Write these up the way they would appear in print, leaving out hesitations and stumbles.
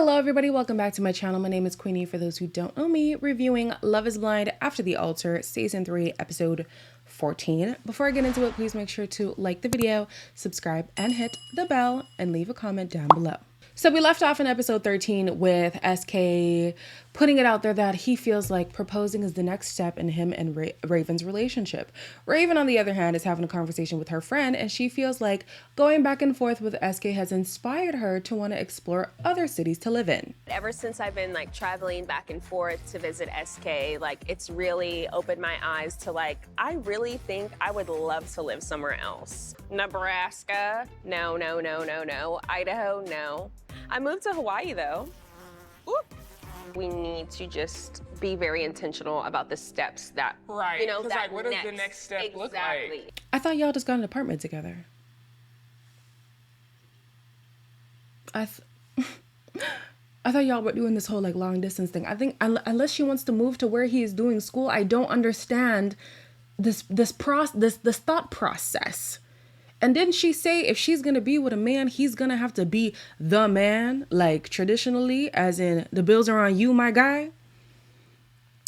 Hello everybody, welcome back to my channel. My name is Queenie. For those who don't know me, reviewing Love is Blind After the Altar, Season 3, Episode 14. Before I get into it, please make sure to like the video, subscribe, and hit the bell, and leave a comment down below. So we left off in episode 13 with SK putting it out there that he feels like proposing is the next step in him and Raven's relationship. Raven, on the other hand, is having a conversation with her friend, and she feels like going back and forth with SK has inspired her to want to explore other cities to live in. Ever since I've been traveling back and forth to visit SK, it's really opened my eyes to I really think I would love to live somewhere else. Nebraska, no. Idaho, no. I moved to Hawaii though. Oop. We need to just be very intentional about the steps that, right. you know, that what does the next step look like? I thought y'all just got an apartment together. I thought y'all were doing this whole long distance thing. I think unless she wants to move to where he is doing school, I don't understand this thought process. And didn't she say if she's gonna be with a man, he's gonna have to be the man, traditionally, as in the bills are on you, my guy?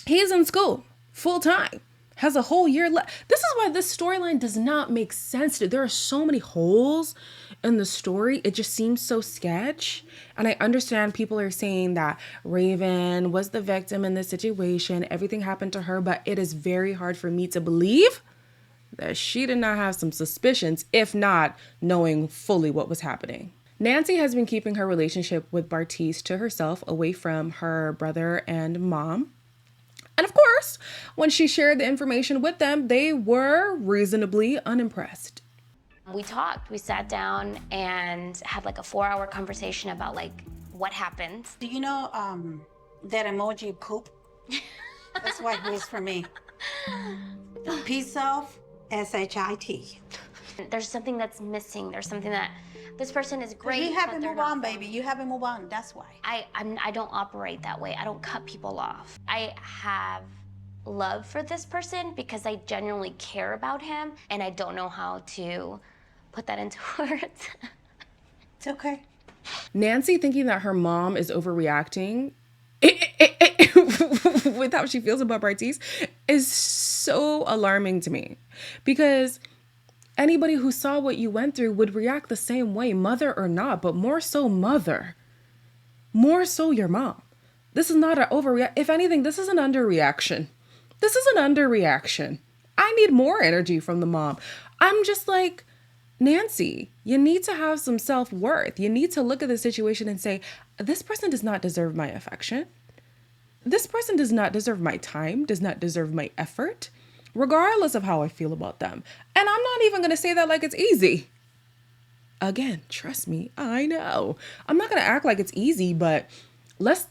He's in school full time, has a whole year left. This is why this storyline does not make sense. There are so many holes in the story. It just seems so sketch. And I understand people are saying that Raven was the victim in this situation. Everything happened to her, but it is very hard for me to believe that she did not have some suspicions, if not knowing fully what was happening. Nancy has been keeping her relationship with Bartis to herself, away from her brother and mom. And of course, when she shared the information with them, they were reasonably unimpressed. We talked, we sat down and had a 4-hour conversation about what happened. Do you know that emoji poop? That's what it is for me. Peace off. S-H-I-T. There's something that's missing. There's something that this person is great. You haven't moved on, baby. You haven't moved on. That's why. I don't operate that way. I don't cut people off. I have love for this person because I genuinely care about him, and I don't know how to put that into words. It's okay. Nancy thinking that her mom is overreacting with how she feels about Bartis is so alarming to me, because anybody who saw what you went through would react the same way, mother or not, but more so mother, more so your mom. This is not an overreact. If anything, this is an underreaction. This is an underreaction. I need more energy from the mom. I'm just Nancy, you need to have some self-worth. You need to look at the situation and say, this person does not deserve my affection. This person does not deserve my time, does not deserve my effort, regardless of how I feel about them. And I'm not even going to say that like it's easy. Again, trust me, I know. I'm not going to act like it's easy, but let's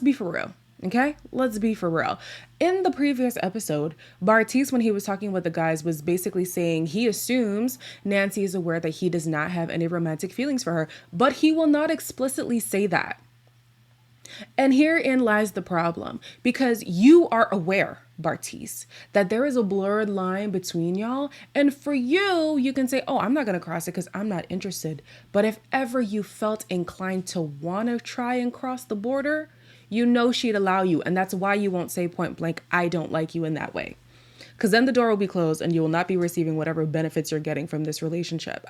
be for real. Okay, let's be for real. In the previous episode, Bartis, when he was talking with the guys, was basically saying he assumes Nancy is aware that he does not have any romantic feelings for her, but he will not explicitly say that. And herein lies the problem, because you are aware, Bartis, that there is a blurred line between y'all. And for you, you can say, oh, I'm not going to cross it because I'm not interested. But if ever you felt inclined to want to try and cross the border, you know she'd allow you. And that's why you won't say point blank, I don't like you in that way. Because then the door will be closed and you will not be receiving whatever benefits you're getting from this relationship.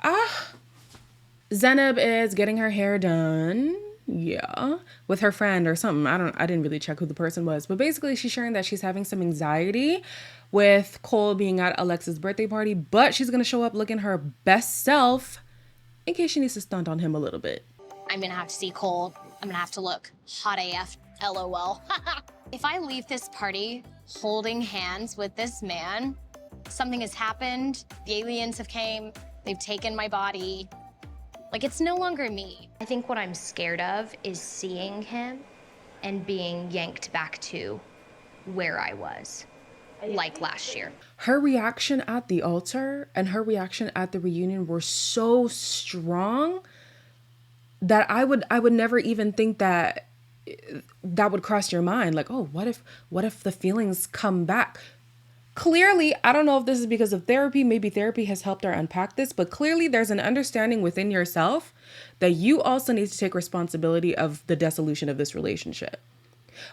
Zeneb is getting her hair done. Yeah, with her friend or something. I didn't really check who the person was, but basically she's sharing that she's having some anxiety with Cole being at Alexa's birthday party, but she's going to show up looking her best self in case she needs to stunt on him a little bit. I'm going to have to see Cole. I'm going to have to look hot AF, LOL. If I leave this party holding hands with this man, something has happened. The aliens have came. They've taken my body. It's no longer me. I think what I'm scared of is seeing him and being yanked back to where I was, last year. Her reaction at the altar and her reaction at the reunion were so strong that I would never even think that would cross your mind. Oh, what if the feelings come back? clearly, I don't know if this is because of therapy, maybe therapy has helped her unpack this, but clearly there's an understanding within yourself that you also need to take responsibility of the dissolution of this relationship.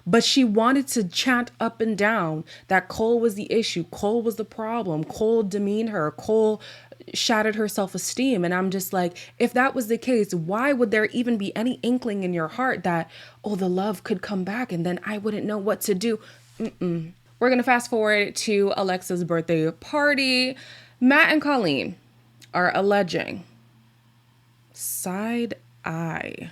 But she wanted to chant up and down that Cole was the issue, Cole was the problem, Cole demeaned her, Cole shattered her self-esteem. And I'm just like, if that was the case, why would there even be any inkling in your heart that, oh, the love could come back and then I wouldn't know what to do? We're going to fast forward to Alexa's birthday party. Matt and Colleen are alleging side eye.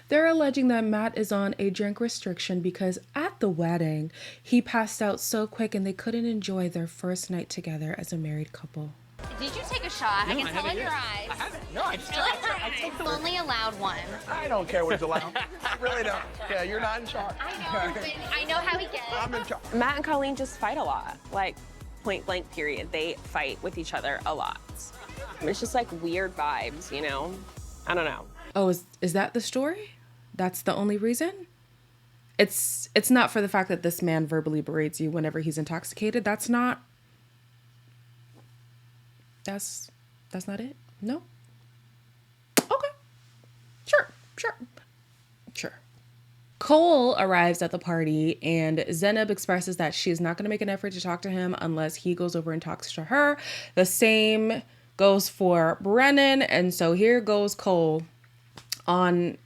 They're alleging that Matt is on a drink restriction because at the wedding, he passed out so quick and they couldn't enjoy their first night together as a married couple. Did you take a shot? No, I can I tell in haven't your yet. eyes. I haven't. No, I just I took the Only allowed one. I don't care what's allowed. I really don't. Yeah, you're not in charge. I know, but I know how he gets. I'm in charge. Matt and Colleen just fight a lot. Like, point blank period. They fight with each other a lot. It's just like weird vibes, you know? I don't know. Oh, is that the story? That's the only reason? It's not for the fact that this man verbally berates you whenever he's intoxicated. That's not it? No? Okay. Sure. Cole arrives at the party and Zenab expresses that she's not going to make an effort to talk to him unless he goes over and talks to her. The same goes for Brennan. And so here goes Cole on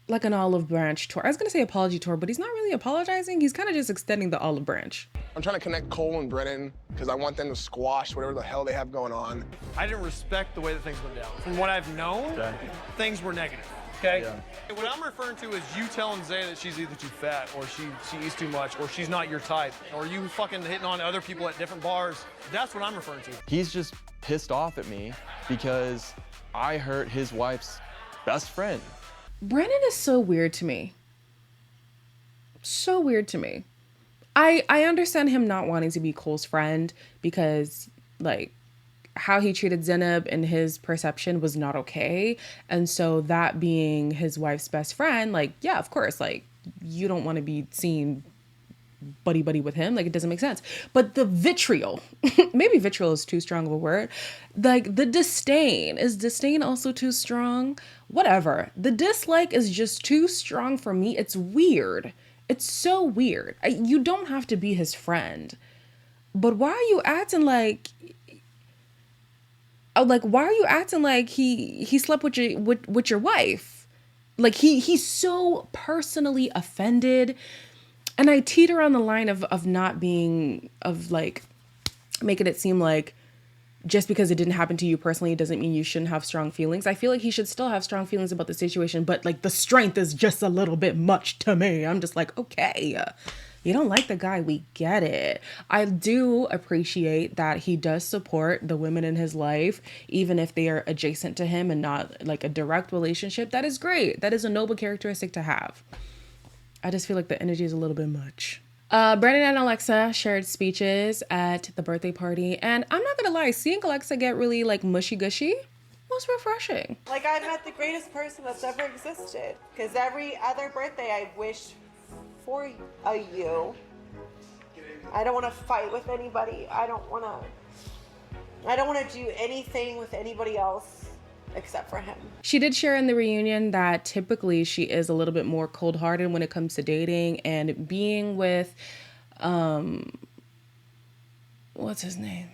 like an olive branch tour. I was going to say apology tour, but he's not really apologizing. He's kind of just extending the olive branch. I'm trying to connect Cole and Brennan because I want them to squash whatever the hell they have going on. I didn't respect the way that things went down. From what I've known, things were negative. Okay? Yeah. What I'm referring to is you telling Zay that she's either too fat or she eats too much or she's not your type or you fucking hitting on other people at different bars. That's what I'm referring to. He's just pissed off at me because I hurt his wife's best friend. Brennan is so weird to me. So weird to me. I understand him not wanting to be Cole's friend because, like, how he treated Zenab in his perception was not okay. And so that being his wife's best friend, like, yeah, of course, like, you don't want to be seen buddy with him. Like, it doesn't make sense. But the vitriol, maybe vitriol is too strong of a word. Like, the disdain, is disdain also too strong? Whatever. The dislike is just too strong for me. It's weird. It's so weird. You don't have to be his friend. But why are you acting like... why are you acting like he slept with your wife? Like, he's so personally offended. And I teeter on the line of not being, of like, making it seem like just because it didn't happen to you personally doesn't mean you shouldn't have strong feelings. I feel like he should still have strong feelings about the situation, but like the strength is just a little bit much to me. I'm just like, okay, you don't like the guy, we get it. I do appreciate that he does support the women in his life, even if they are adjacent to him and not like a direct relationship. That is great. That is a noble characteristic to have. I just feel like the energy is a little bit much. Brennan and Alexa shared speeches at the birthday party. And I'm not gonna lie, seeing Alexa get really like mushy-gushy was refreshing. Like, I met the greatest person that's ever existed. Because every other birthday I wished for you. I don't want to fight with anybody. I don't want to do anything with anybody else except for him. She did share in the reunion that typically she is a little bit more cold-hearted when it comes to dating, and being with what's his name?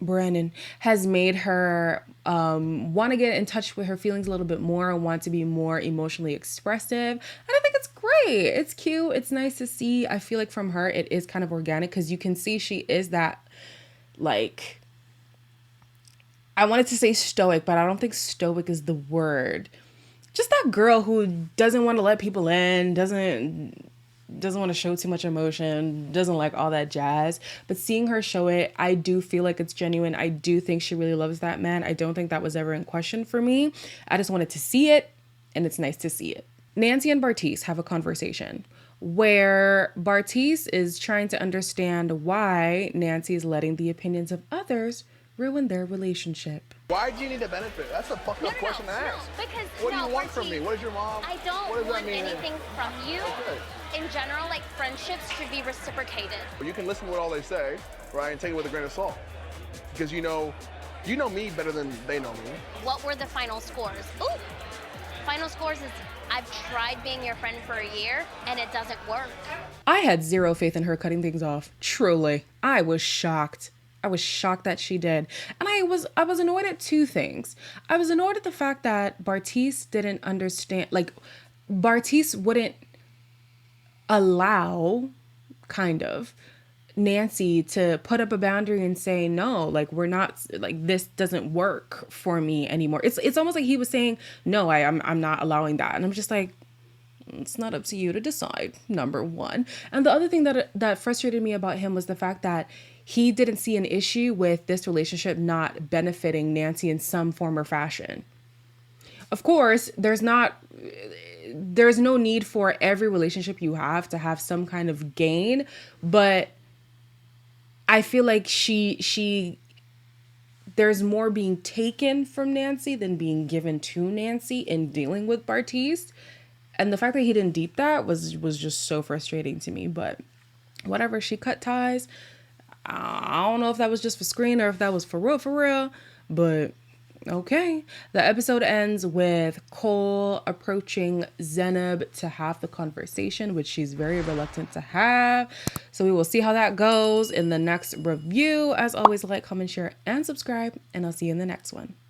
Brennan has made her want to get in touch with her feelings a little bit more and want to be more emotionally expressive. And I think it's great. It's cute. It's nice to see. I feel like from her, it is kind of organic because you can see she is that, like, I wanted to say stoic, but I don't think stoic is the word. Just that girl who doesn't want to let people in, doesn't want to show too much emotion, doesn't like all that jazz. But seeing her show it, I do feel like it's genuine. I do think she really loves that man. I don't think that was ever in question for me. I just wanted to see it, and it's nice to see it. Nancy and Bartis have a conversation where Bartis is trying to understand why Nancy is letting the opinions of others ruin their relationship. Why do you need to benefit? That's a fucked up question to ask. Because What do you want from me? What is your mom? I don't what does that want mean? anything from you. Okay. In general, like friendships should be reciprocated. You can listen to what all they say, right, and take it with a grain of salt. Because you know me better than they know me. What were the final scores? Ooh, final scores is I've tried being your friend for a year and it doesn't work. I had zero faith in her cutting things off. Truly. I was shocked. I was shocked that she did. And I was annoyed at two things. I was annoyed at the fact that Bartis didn't understand, like, Bartis wouldn't allow, kind of, Nancy to put up a boundary and say, no, like, we're not, like, this doesn't work for me anymore. It's almost like he was saying, no, I'm not allowing that. And I'm just like, it's not up to you to decide, number one. And the other thing that frustrated me about him was the fact that he didn't see an issue with this relationship not benefiting Nancy in some form or fashion. Of course, there's no need for every relationship you have to have some kind of gain, but I feel like there's more being taken from Nancy than being given to Nancy in dealing with Bartis. And the fact that he didn't deep that was just so frustrating to me. But whatever, she cut ties. I don't know if that was just for screen or if that was for real. But okay. The episode ends with Cole approaching Zenab to have the conversation, which she's very reluctant to have. So we will see how that goes in the next review. As always, like, comment, share, and subscribe. And I'll see you in the next one.